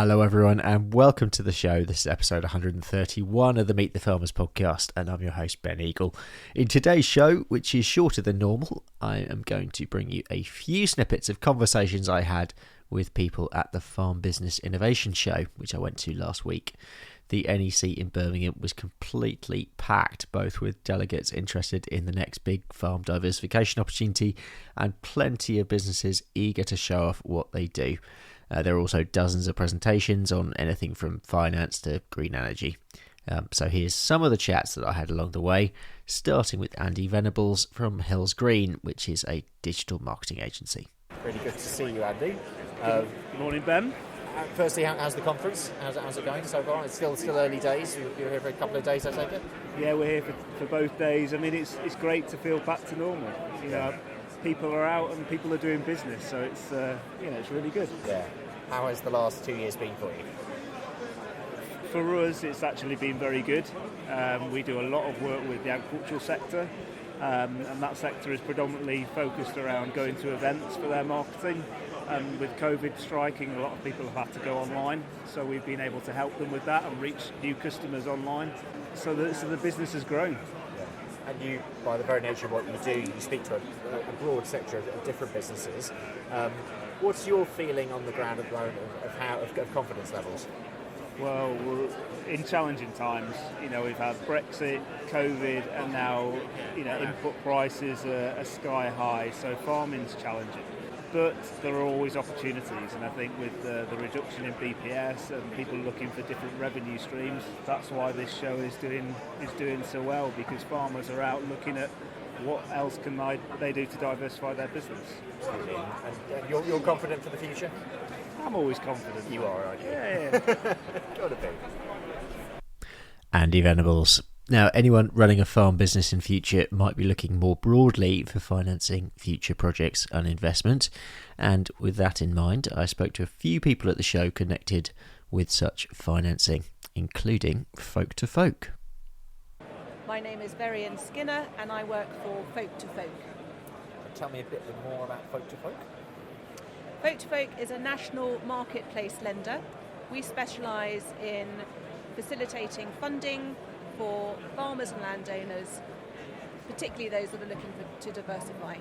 Hello everyone and welcome to the show. This is episode 131 of the Meet the Farmers podcast and I'm your host Ben Eagle. In today's show, which is shorter than normal, I am going to bring you a few snippets of conversations I had with people at the Farm Business Innovation Show, which I went to last week. The NEC in Birmingham was completely packed, both with delegates interested in the next big farm diversification opportunity and plenty of businesses eager to show off what they do. There are also dozens of presentations on anything from finance to green energy. So here's some of the chats that I had along the way, starting with Andy Venables from Hills Green, which is a digital marketing agency. Really good to see you, Andy. Good morning, Ben. Firstly, how's the conference? How's it going so far? It's still early days. You're here for a couple of days, I take it? Yeah, we're here for both days. I mean, it's great to feel back to normal. You know, people are out and people are doing business, so it's it's really good. Yeah. How has the last 2 years been for you? For us, it's actually been very good. We do a lot of work with the agricultural sector, and that sector is predominantly focused around going to events for their marketing. With COVID striking, a lot of people have had to go online, so we've been able to help them with that and reach new customers online. So the business has grown. And you, by the very nature of what you do, you speak to a broad sector of different businesses. What's your feeling on the ground at the moment of confidence levels? Well, we're in challenging times. You know, we've had Brexit, COVID, and now input prices are sky high. So farming's challenging, but there are always opportunities. And I think with the reduction in BPS and people looking for different revenue streams, that's why this show is doing so well, because farmers are out looking at what else can they do to diversify their business. And you're confident for the future? I'm always confident. You are, aren't you? Yeah. Gotta be. Andy Venables. Now, anyone running a farm business in future might be looking more broadly for financing future projects and investment. And with that in mind, I spoke to a few people at the show connected with such financing, including Folk to Folk. My name is Verian Skinner and I work for Folk to Folk. Tell me a bit more about Folk to Folk. Folk to Folk is a national marketplace lender. We specialise in facilitating funding for farmers and landowners, particularly those that are looking to diversify.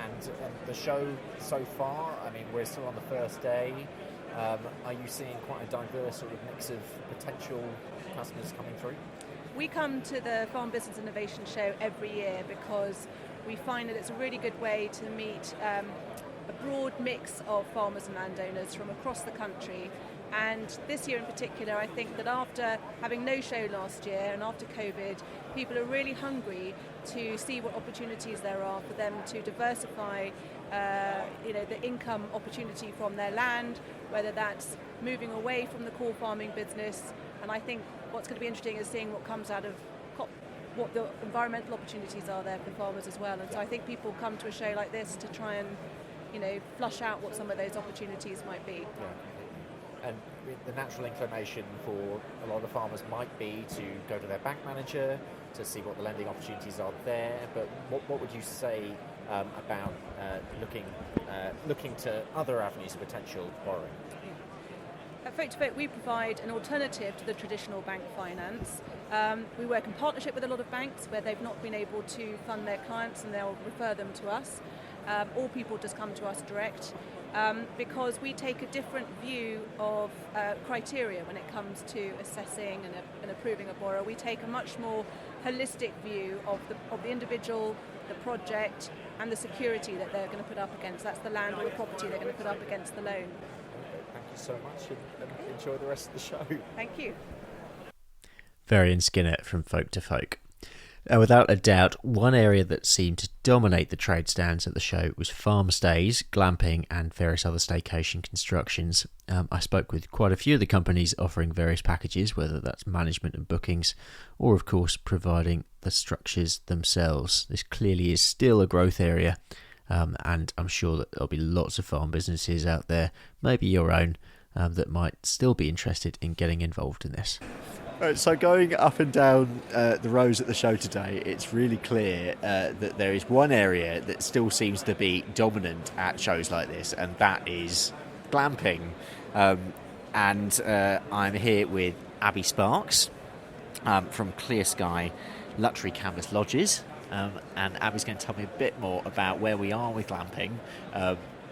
And the show so far, I mean, we're still on the first day. Are you seeing quite a diverse sort of mix of potential customers coming through? We come to the Farm Business Innovation Show every year because we find that it's a really good way to meet a broad mix of farmers and landowners from across the country. And this year in particular, I think that after having no show last year and after COVID, people are really hungry to see what opportunities there are for them to diversify the income opportunity from their land, whether that's moving away from the core farming business. And I think what's going to be interesting is seeing what comes out of COP, what the environmental opportunities are there for farmers as well. And so I think people come to a show like this to try and, flush out what some of those opportunities might be. Yeah. And the natural inclination for a lot of farmers might be to go to their bank manager to see what the lending opportunities are there. But what would you say about looking to other avenues of potential borrowing? At Folk to Folk, we provide an alternative to the traditional bank finance. We work in partnership with a lot of banks where they've not been able to fund their clients and they'll refer them to us. Or people just come to us direct because we take a different view of criteria when it comes to assessing and approving a borrower. We take a much more holistic view of the individual, the project and the security that they're going to put up against. That's the land or the property they're going to put up against the loan. Thank you so much and enjoy the rest of the show. Thank you. Verian Skinner from Folk to Folk. Without a doubt, one area that seemed to dominate the trade stands at the show was farm stays, glamping and various other staycation constructions. I spoke with quite a few of the companies offering various packages, whether that's management and bookings, or of course providing the structures themselves. This clearly is still a growth area, and I'm sure that there'll be lots of farm businesses out there, maybe your own, that might still be interested in getting involved in this. Right, so going up and down the rows at the show today, it's really clear that there is one area that still seems to be dominant at shows like this, and that is glamping. and I'm here with Abby Sparks from Clear Sky Luxury Canvas Lodges, and Abby's going to tell me a bit more about where we are with glamping.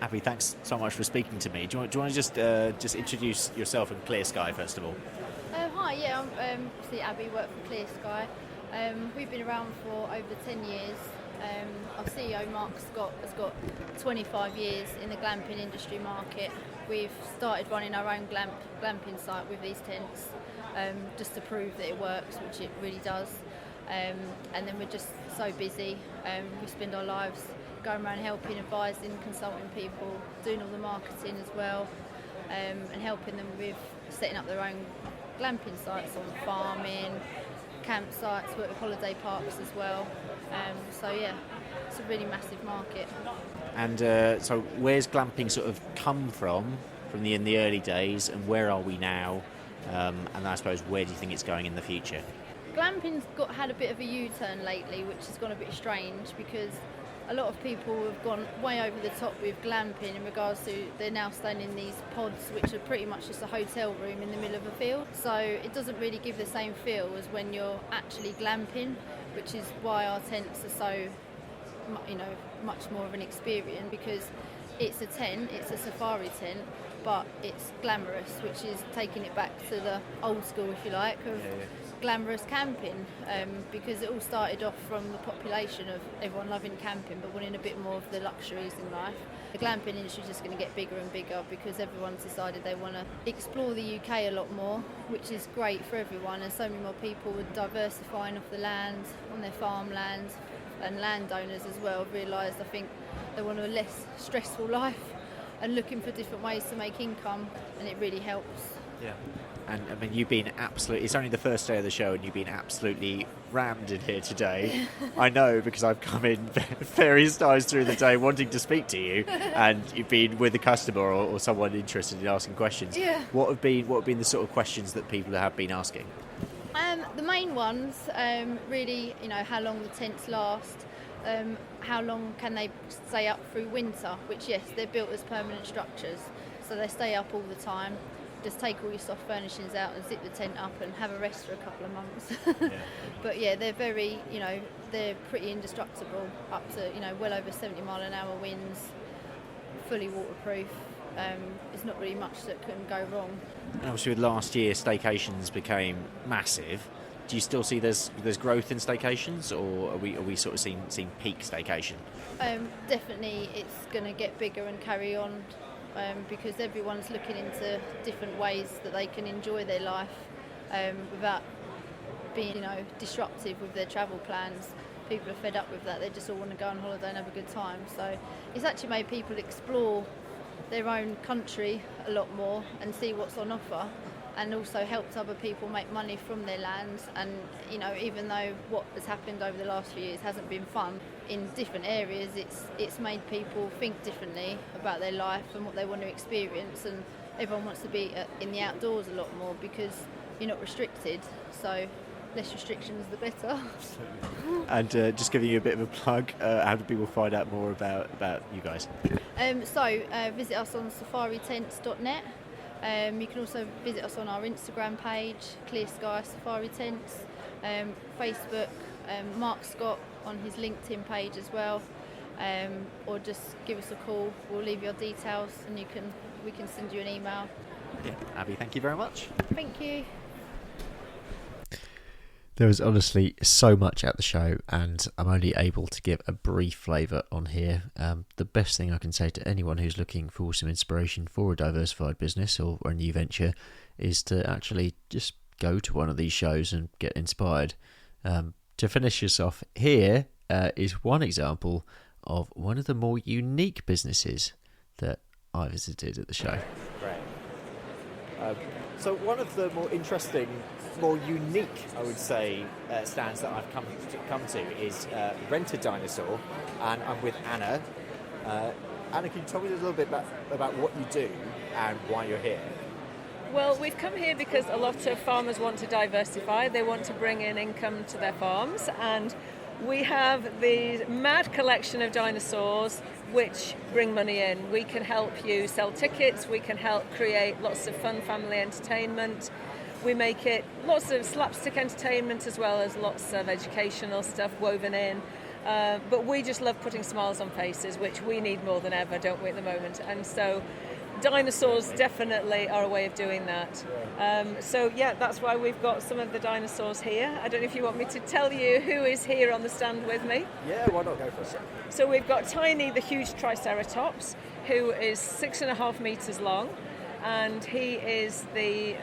Abby, thanks so much for speaking to me. Do you want to just introduce yourself and Clear Sky first of all? Hi, yeah, I'm obviously Abby, work for Clear Sky. We've been around for over 10 years. Our CEO Mark Scott has got 25 years in the glamping industry market. We've started running our own glamping site with these tents, just to prove that it works, which it really does. And then we're just so busy. We spend our lives going around helping, advising, consulting people, doing all the marketing as well, and helping them with setting up their own glamping sites on farming, campsites, work with holiday parks as well. So yeah, it's a really massive market. And so where's glamping sort of come from in the early days, and where are we now? And I suppose, where do you think it's going in the future? Glamping's had a bit of a U-turn lately, which has gone a bit strange because a lot of people have gone way over the top with glamping in regards to they're now staying in these pods, which are pretty much just a hotel room in the middle of a field. So it doesn't really give the same feel as when you're actually glamping, which is why our tents are so, much more of an experience, because it's a tent, it's a safari tent, but it's glamorous, which is taking it back to the old school, if you like, of glamorous camping, because it all started off from the population of everyone loving camping but wanting a bit more of the luxuries in life. The glamping industry is just going to get bigger and bigger because everyone's decided they want to explore the UK a lot more, which is great for everyone, and so many more people are diversifying off the land, on their farmlands, and landowners as well have realised, I think, they want a less stressful life and looking for different ways to make income, and it really helps. Yeah. And I mean, you've been it's only the first day of the show and you've been absolutely rammed in here today. I know, because I've come in various times through the day wanting to speak to you, and you've been with a customer or someone interested in asking questions. Yeah. What have been the sort of questions that people have been asking? The main ones, really, how long the tents last, how long can they stay up through winter, which, yes, they're built as permanent structures, so they stay up all the time. Just take all your soft furnishings out and zip the tent up and have a rest for a couple of months. But yeah, they're very, they're pretty indestructible, up to, well over 70 mile an hour winds, fully waterproof. There's not really much that can go wrong. And obviously, with last year, staycations became massive. Do you still see there's growth in staycations, or are we sort of seeing peak staycation? Definitely, it's going to get bigger and carry on. Because everyone's looking into different ways that they can enjoy their life without being, disruptive with their travel plans. People are fed up with that. They just all want to go on holiday and have a good time. So it's actually made people explore their own country a lot more and see what's on offer, and also helped other people make money from their lands. And even though what has happened over the last few years hasn't been fun in different areas, it's made people think differently about their life and what they want to experience, and everyone wants to be in the outdoors a lot more because you're not restricted, so less restrictions the better. And just giving you a bit of a plug, how do people find out more about you guys? Visit us on safaritents.net. You can also visit us on our Instagram page, Clear Sky Safari Tents, Facebook, Mark Scott on his LinkedIn page as well, or just give us a call. We'll leave your details and we can send you an email. Yeah, Abby, thank you very much. Thank you. There was honestly so much at the show, and I'm only able to give a brief flavour on here. The best thing I can say to anyone who's looking for some inspiration for a diversified business or a new venture is to actually just go to one of these shows and get inspired. To finish us off, here is one example of one of the more unique businesses that I visited at the show. Great. So one of the more interesting, more unique, I would say, stands that I've come to is Rent a Dinosaur, and I'm with Anna. Anna, can you tell me a little bit about what you do and why you're here? Well, we've come here because a lot of farmers want to diversify. They want to bring in income to their farms, and We have the mad collection of dinosaurs which bring money in. We can help you sell tickets, we can help create lots of fun family entertainment. We make it lots of slapstick entertainment as well as lots of educational stuff woven in. But we just love putting smiles on faces, which we need more than ever, don't we, at the moment? And so dinosaurs definitely are a way of doing that. So that's why we've got some of the dinosaurs here. I don't know if you want me to tell you who is here on the stand with me. Yeah, why not go for it? So we've got Tiny, the huge Triceratops, who is 6.5 meters long, and he is the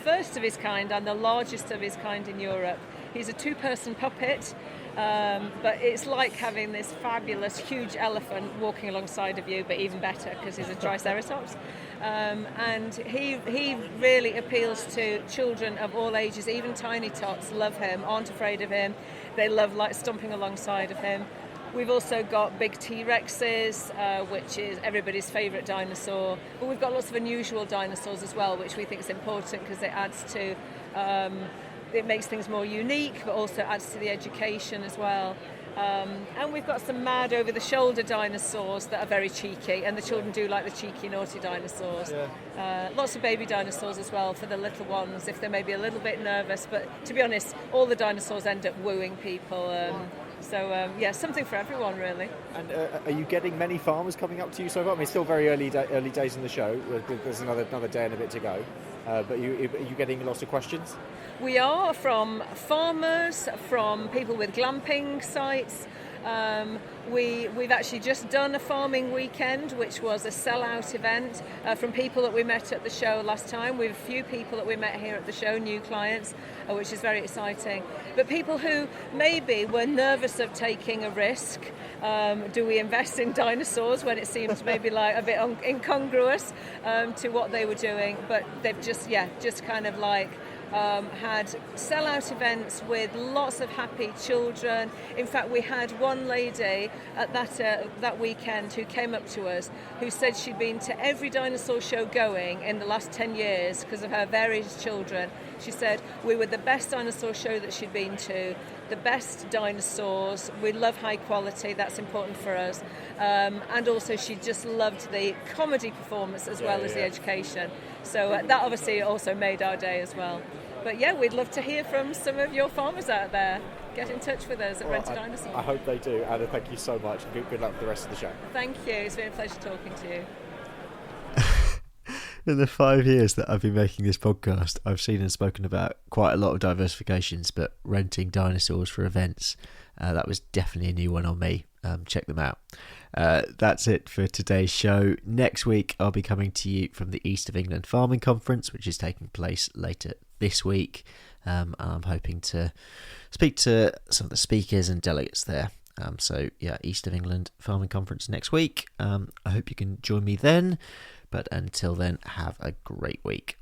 first of his kind and the largest of his kind in Europe. He's a two-person puppet. But it's like having this fabulous, huge elephant walking alongside of you, but even better because he's a Triceratops. And he really appeals to children of all ages. Even tiny tots love him, aren't afraid of him. They love like stomping alongside of him. We've also got big T-Rexes, which is everybody's favourite dinosaur. But we've got lots of unusual dinosaurs as well, which we think is important because it adds to... it makes things more unique, but also adds to the education as well. And we've got some mad over-the-shoulder dinosaurs that are very cheeky, and the children do like the cheeky, naughty dinosaurs. Lots of baby dinosaurs as well for the little ones, if they're maybe a little bit nervous. But to be honest, all the dinosaurs end up wooing people. Something for everyone, really. And are you getting many farmers coming up to you so far? I mean, it's still very early days in the show. There's another day and a bit to go. But are you getting lots of questions? We are, from farmers, from people with glamping sites. We've actually just done a farming weekend, which was a sell-out event from people that we met at the show last time. We have a few people that we met here at the show, new clients, which is very exciting. But people who maybe were nervous of taking a risk. Do we invest in dinosaurs when it seems maybe like a bit incongruous to what they were doing? But they've just kind of like had sell-out events with lots of happy children. In fact, we had one lady at that weekend who came up to us who said she'd been to every dinosaur show going in the last 10 years because of her various children. She said we were the best dinosaur show that she'd been to, the best dinosaurs. We love high quality, that's important for us. And also she just loved the comedy performance as well as the education. So that obviously also made our day as well. But yeah, we'd love to hear from some of your farmers out there. Get in touch with us at Rent a Dinosaur. I hope they do, and thank you so much. Good luck with the rest of the show. Thank you, it's been a pleasure talking to you. In the 5 years that I've been making this podcast, I've seen and spoken about quite a lot of diversifications, but renting dinosaurs for events, that was definitely a new one on me. Check them out. That's it for today's show. Next week, I'll be coming to you from the East of England Farming Conference, which is taking place later this week. I'm hoping to speak to some of the speakers and delegates there. East of England Farming Conference next week. I hope you can join me then. But until then, have a great week.